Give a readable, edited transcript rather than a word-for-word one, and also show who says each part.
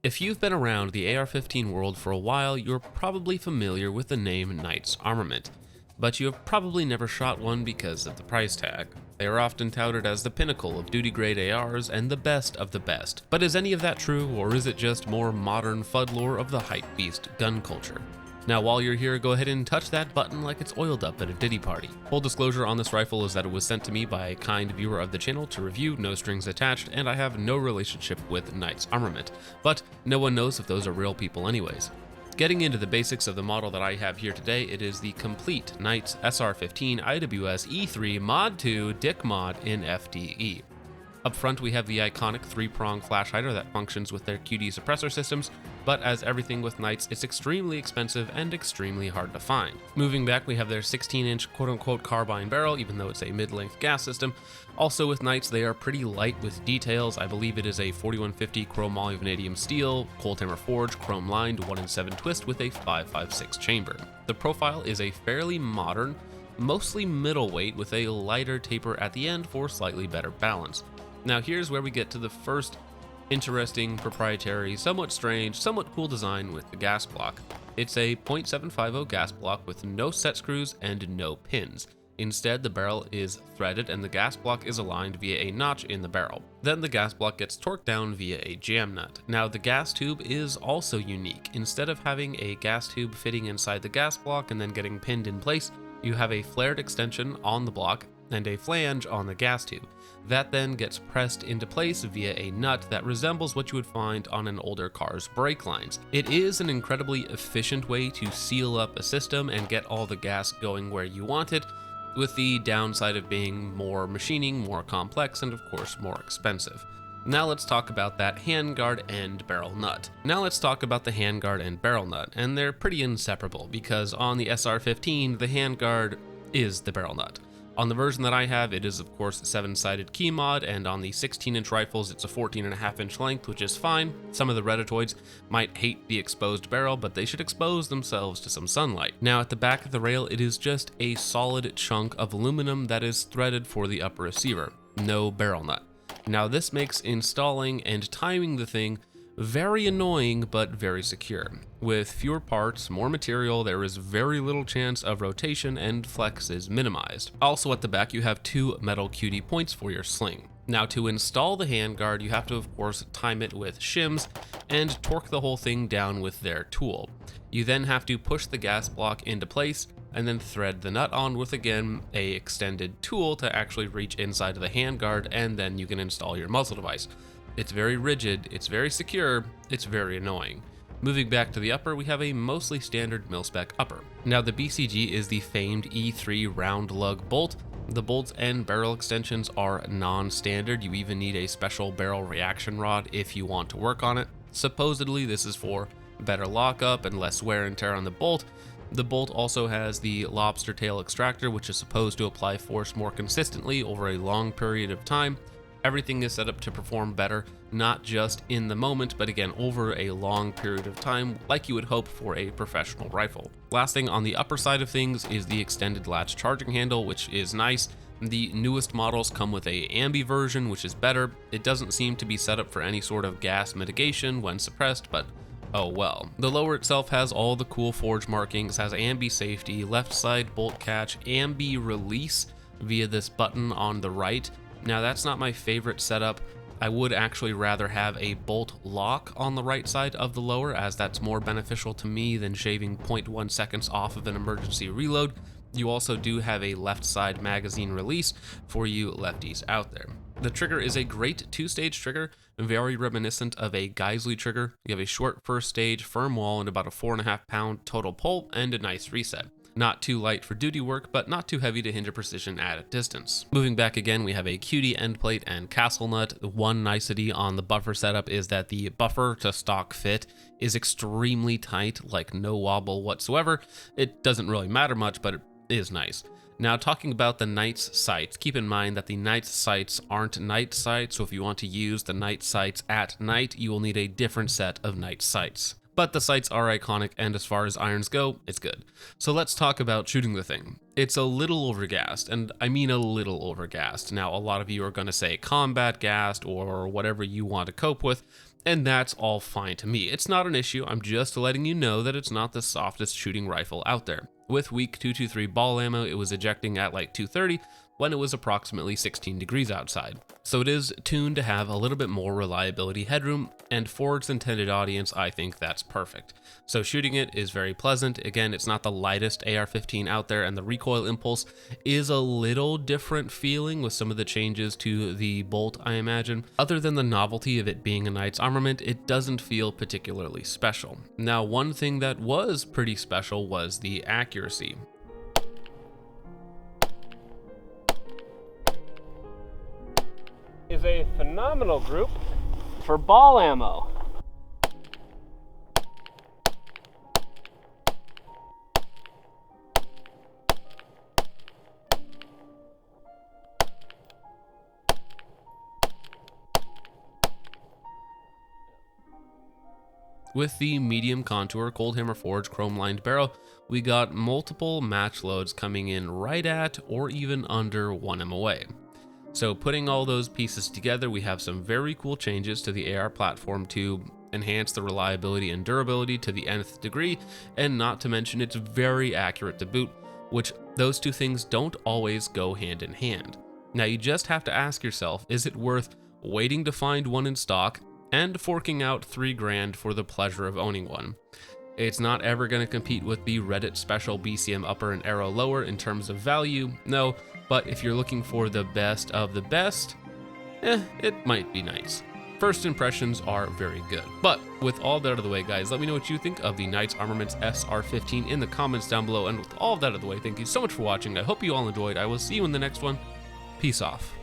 Speaker 1: If you've been around the AR-15 world for a while, you're probably familiar with the name Knights Armament, but you have probably never shot one because of the price tag. They are often touted as the pinnacle of duty-grade ARs and the best of the best. But is any of that true, or is it just more modern FUD lore of the hypebeast gun culture? Now while you're here, go ahead and touch that button like it's oiled up at a Diddy party. Full disclosure on this rifle is that it was sent to me by a kind viewer of the channel to review, no strings attached, and I have no relationship with Knights Armament. But no one knows if those are real people anyways. Getting into the basics of the model that I have here today, it is the complete Knights SR15 IWS E3 Mod 2 Dick Mod in FDE. Up front we have the iconic 3-prong flash hider that functions with their QD suppressor systems, but as everything with Knights, it's extremely expensive and extremely hard to find. Moving back, we have their 16-inch quote-unquote carbine barrel, even though it's a mid-length gas system. Also with Knights, they are pretty light with details. I believe it is a 4150 chrome molybdenum steel, cold hammer forged, chrome lined, 1-in-7 twist with a 5.56 chamber. The profile is a fairly modern, mostly middleweight with a lighter taper at the end for slightly better balance. Now here's where we get to the first interesting, proprietary, somewhat strange, somewhat cool design with the gas block. It's a .750 gas block with no set screws and no pins. Instead, the barrel is threaded and the gas block is aligned via a notch in the barrel. Then the gas block gets torqued down via a jam nut. Now the gas tube is also unique. Instead of having a gas tube fitting inside the gas block and then getting pinned in place, you have a flared extension on the block and a flange on the gas tube. That then gets pressed into place via a nut that resembles what you would find on an older car's brake lines. It is an incredibly efficient way to seal up a system and get all the gas going where you want it, with the downside of being more machining, more complex, and of course more expensive. Now let's talk about that handguard and barrel nut. And they're pretty inseparable because on the SR15, the handguard is the barrel nut. On the version that I have, it is of course 7-sided key mod, and on the 16-inch rifles, it's a 14.5-inch length, which is fine. Some of the Redditoids might hate the exposed barrel, but they should expose themselves to some sunlight. Now at the back of the rail, it is just a solid chunk of aluminum that is threaded for the upper receiver, no barrel nut. Now this makes installing and timing the thing very annoying, but very secure. With fewer parts, more material, there is very little chance of rotation and flex is minimized. Also at the back, you have 2 metal QD points for your sling. Now to install the handguard, you have to of course time it with shims and torque the whole thing down with their tool. You then have to push the gas block into place and then thread the nut on with again a extended tool to actually reach inside of the handguard, and then you can install your muzzle device. It's very rigid, it's very secure, it's very annoying. Moving back to the upper, we have a mostly standard mil-spec upper. Now the BCG is the famed E3 round lug bolt. The bolts and barrel extensions are non-standard. You even need a special barrel reaction rod if you want to work on it. Supposedly this is for better lockup and less wear and tear on the bolt. The bolt also has the lobster tail extractor, which is supposed to apply force more consistently over a long period of time. Everything is set up to perform better, not just in the moment, but again over a long period of time, like you would hope for a professional rifle. Last thing on the upper side of things is the extended latch charging handle, which is nice. The newest models come with a ambi version, which is better. It doesn't seem to be set up for any sort of gas mitigation when suppressed, but oh well. The lower itself has all the cool forge markings, has ambi safety, left side bolt catch, ambi release via this button on the right. Now that's not my favorite setup. I would actually rather have a bolt lock on the right side of the lower, as that's more beneficial to me than shaving 0.1 seconds off of an emergency reload. You also do have a left side magazine release for you lefties out there. The trigger is a great 2-stage trigger, very reminiscent of a Geisley trigger. You have a short first stage, firm wall, and about a 4.5 pound total pull, and a nice reset. Not too light for duty work, but not too heavy to hinder precision at a distance. Moving back again, we have a QD end plate and castle nut. The one nicety on the buffer setup is that the buffer to stock fit is extremely tight, like no wobble whatsoever. It doesn't really matter much, but it is nice. Now talking about the Knights sights, keep in mind that the Knights sights aren't night sights, so if you want to use the night sights at night, you will need a different set of night sights. But the sights are iconic, and as far as irons go, it's good. So let's talk about shooting the thing. It's a little overgassed, and I mean a little overgassed. Now, a lot of you are going to say combat gassed or whatever you want to cope with, And that's all fine to me. It's not an issue, I'm just letting you know that it's not the softest shooting rifle out there. With weak 223 ball ammo, it was ejecting at like 230 when it was approximately 16 degrees outside. So it is tuned to have a little bit more reliability headroom, and for its intended audience, I think that's perfect. So shooting it is very pleasant. Again, it's not the lightest AR-15 out there, and the recoil impulse is a little different feeling with some of the changes to the bolt, I imagine. Other than the novelty of it being a Knights Armament, it doesn't feel particularly special. Now, one thing that was pretty special was the accuracy.
Speaker 2: Is a phenomenal group for ball ammo.
Speaker 1: With the medium contour Cold Hammer Forge chrome lined barrel, we got multiple match loads coming in right at or even under 1 MOA. So putting all those pieces together, we have some very cool changes to the AR platform to enhance the reliability and durability to the nth degree, and not to mention it's very accurate to boot, which those two things don't always go hand in hand. Now you just have to ask yourself, is it worth waiting to find one in stock and forking out $3 grand for the pleasure of owning one? It's not ever going to compete with the Reddit special BCM upper and arrow lower in terms of value, no, but if you're looking for the best of the best, it might be nice. First impressions are very good. But with all that out of the way, guys, let me know what you think of the Knights Armaments SR15 in the comments down below. And with all of that out of the way, thank you so much for watching. I hope you all enjoyed. I will see you in the next one. Peace off.